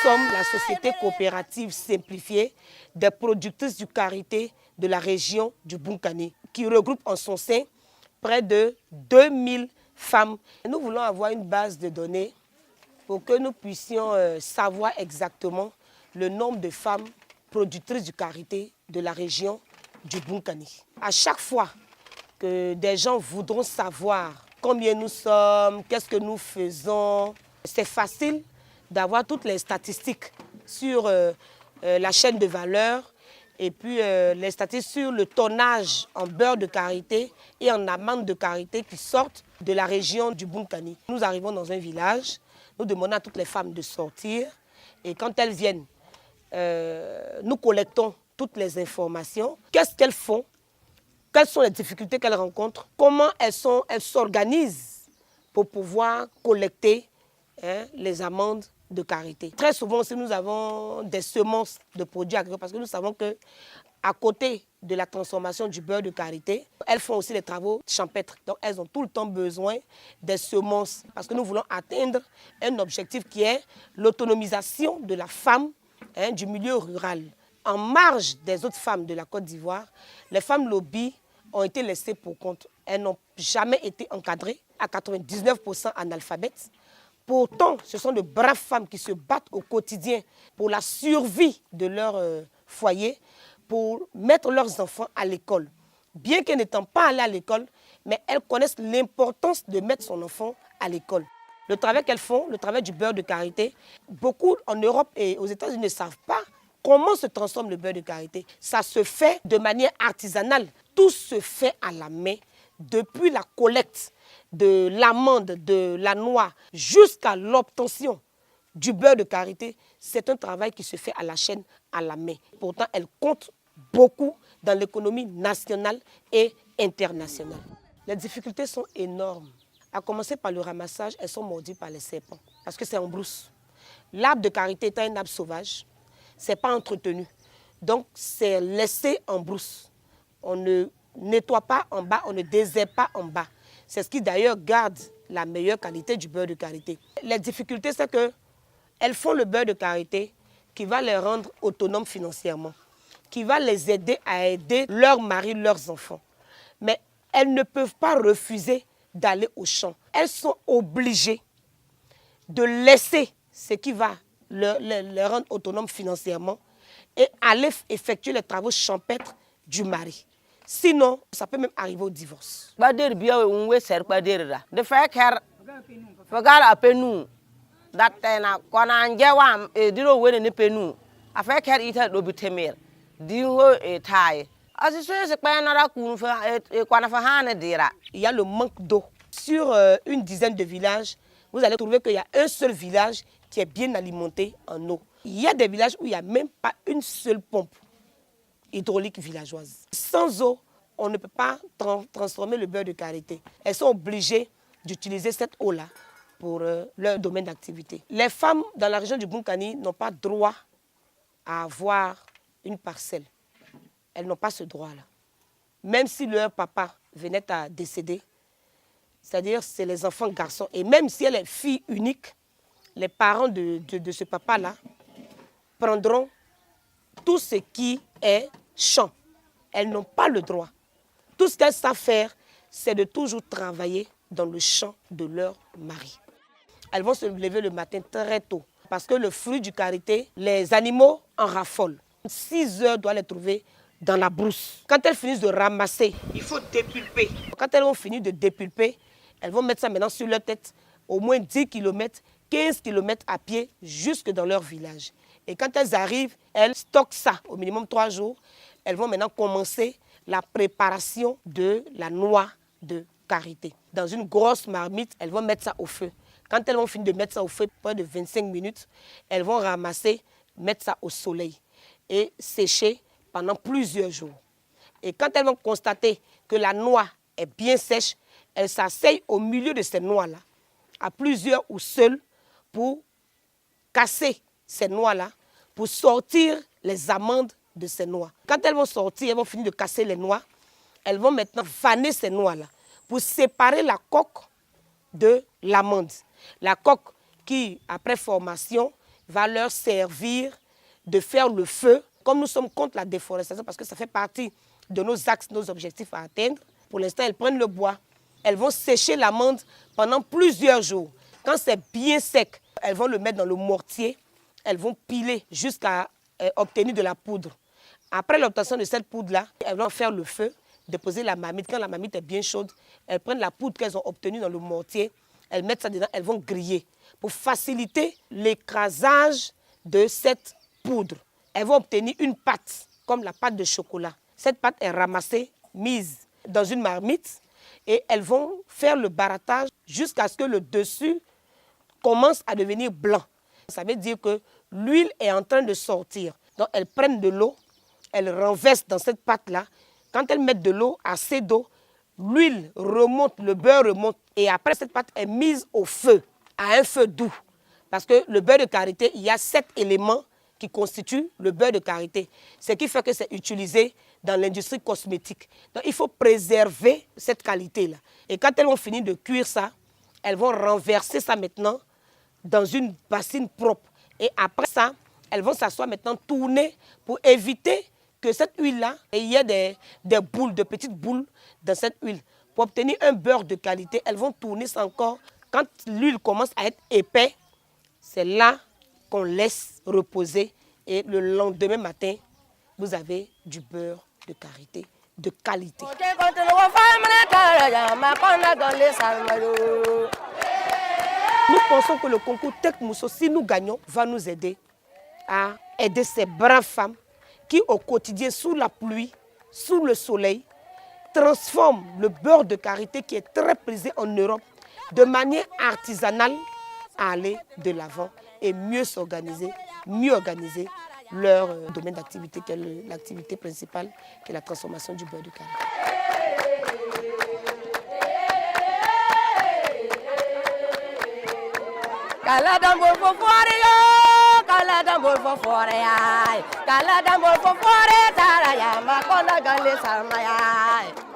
sommes la société coopérative simplifiée des productrices du karité de la région du Bunkani, qui regroupe en son sein près de 2000 femmes. Nous voulons avoir une base de données pour que nous puissions savoir exactement le nombre de femmes productrices du karité de la région du Bunkani. À chaque fois que des gens voudront savoir combien nous sommes, qu'est-ce que nous faisons, c'est facile d'avoir toutes les statistiques sur la chaîne de valeur et puis les statistiques sur le tonnage en beurre de karité et en amande de karité qui sortent de la région du Bunkani. Nous arrivons dans un village, nous demandons à toutes les femmes de sortir et quand elles viennent, nous collectons toutes les informations. Qu'est-ce qu'elles font? Quelles sont les difficultés qu'elles rencontrent? Comment elles s'organisent pour pouvoir collecter les amendes de karité. Très souvent aussi, nous avons des semences de produits agricoles parce que nous savons qu'à côté de la transformation du beurre de karité, elles font aussi les travaux champêtres. Donc, elles ont tout le temps besoin des semences parce que nous voulons atteindre un objectif qui est l'autonomisation de la femme du milieu rural. En marge des autres femmes de la Côte d'Ivoire, les femmes lobby ont été laissées pour compte. Elles n'ont jamais été encadrées, à 99% analphabètes. Pourtant, ce sont de braves femmes qui se battent au quotidien pour la survie de leur foyer, pour mettre leurs enfants à l'école. Bien qu'elles n'étant pas allées à l'école, mais elles connaissent l'importance de mettre son enfant à l'école. Le travail qu'elles font, le travail du beurre de karité, beaucoup en Europe et aux États-Unis ne savent pas comment se transforme le beurre de karité. Ça se fait de manière artisanale. Tout se fait à la main depuis la collecte de l'amande, de la noix, jusqu'à l'obtention du beurre de karité. C'est un travail qui se fait à la chaîne, à la main. Pourtant, elle compte beaucoup dans l'économie nationale et internationale. Les difficultés sont énormes. À commencer par le ramassage, elles sont mordues par les serpents, parce que c'est en brousse. L'arbre de karité étant un arbre sauvage, ce n'est pas entretenu. Donc, c'est laissé en brousse. On ne nettoie pas en bas, on ne désherbe pas en bas. C'est ce qui d'ailleurs garde la meilleure qualité du beurre de karité. Les difficultés, c'est qu'elles font le beurre de karité qui va les rendre autonomes financièrement, qui va les aider à aider leurs maris, leurs enfants. Mais elles ne peuvent pas refuser d'aller au champ. Elles sont obligées de laisser ce qui va les rendre autonomes financièrement et aller effectuer les travaux champêtres du mari. Sinon, ça peut même arriver au divorce. Il y a le manque d'eau. Sur une dizaine de villages, vous allez trouver qu'il y a un seul village qui est bien alimenté en eau. Il y a des villages où il n'y a même pas une seule pompe hydraulique villageoise. Sans eau, on ne peut pas transformer le beurre de karité. Elles sont obligées d'utiliser cette eau-là pour leur domaine d'activité. Les femmes dans la région du Bunkani n'ont pas droit à avoir une parcelle. Elles n'ont pas ce droit-là. Même si leur papa venait à décéder, c'est-à-dire c'est les enfants garçons, et même si elle est fille unique, les parents de ce papa-là prendront tout ce qui est champ. Elles n'ont pas le droit. Tout ce qu'elles savent faire, c'est de toujours travailler dans le champ de leur mari. Elles vont se lever le matin très tôt parce que le fruit du karité, les animaux en raffolent. 6 heures doivent les trouver dans la brousse. Quand elles finissent de ramasser, il faut dépulper. Quand elles ont fini de dépulper, elles vont mettre ça maintenant sur leur tête, au moins 10 km, 15 km à pied jusque dans leur village. Et quand elles arrivent, elles stockent ça au minimum 3 jours. Elles vont maintenant commencer la préparation de la noix de karité. Dans une grosse marmite, elles vont mettre ça au feu. Quand elles vont finir de mettre ça au feu, près de 25 minutes, elles vont ramasser, mettre ça au soleil et sécher pendant plusieurs jours. Et quand elles vont constater que la noix est bien sèche, elles s'asseyent au milieu de ces noix-là, à plusieurs ou seules, pour casser ces noix-là, pour sortir les amandes de ces noix. Quand elles vont sortir, elles vont finir de casser les noix, elles vont maintenant faner ces noix-là pour séparer la coque de l'amande. La coque qui, après formation, va leur servir de faire le feu. Comme nous sommes contre la déforestation, parce que ça fait partie de nos axes, nos objectifs à atteindre, pour l'instant, elles prennent le bois. Elles vont sécher l'amande pendant plusieurs jours. Quand c'est bien sec, elles vont le mettre dans le mortier. Elles vont piler jusqu'à obtenir de la poudre. Après l'obtention de cette poudre-là, elles vont faire le feu, déposer la marmite. Quand la marmite est bien chaude, elles prennent la poudre qu'elles ont obtenue dans le mortier, elles mettent ça dedans, elles vont griller pour faciliter l'écrasage de cette poudre. Elles vont obtenir une pâte, comme la pâte de chocolat. Cette pâte est ramassée, mise dans une marmite et elles vont faire le barattage jusqu'à ce que le dessus commence à devenir blanc. Ça veut dire que l'huile est en train de sortir. Donc elles prennent de l'eau, elles renversent dans cette pâte-là. Quand elles mettent de l'eau, assez d'eau, l'huile remonte, le beurre remonte. Et après, cette pâte est mise au feu, à un feu doux. Parce que le beurre de karité, il y a 7 éléments qui constituent le beurre de karité. Ce qui fait que c'est utilisé dans l'industrie cosmétique. Donc il faut préserver cette qualité-là. Et quand elles ont fini de cuire ça, elles vont renverser ça maintenant dans une bassine propre. Et après ça, elles vont s'asseoir maintenant, tourner pour éviter que cette huile-là, il y ait des boules, de petites boules dans cette huile. Pour obtenir un beurre de qualité, elles vont tourner ça encore. Quand l'huile commence à être épais, c'est là qu'on laisse reposer. Et le lendemain matin, vous avez du beurre de karité, de qualité. Nous pensons que le concours Tek Mousso, si nous gagnons, va nous aider à aider ces braves femmes qui, au quotidien, sous la pluie, sous le soleil, transforment le beurre de karité qui est très prisé en Europe de manière artisanale à aller de l'avant et mieux s'organiser, mieux organiser leur domaine d'activité, qui est l'activité principale, qui est la transformation du beurre de karité. Kala dambol fo fore yo, kala dambol fo fore ay, kala dambol fo fore tara ya, makona gale salma ya.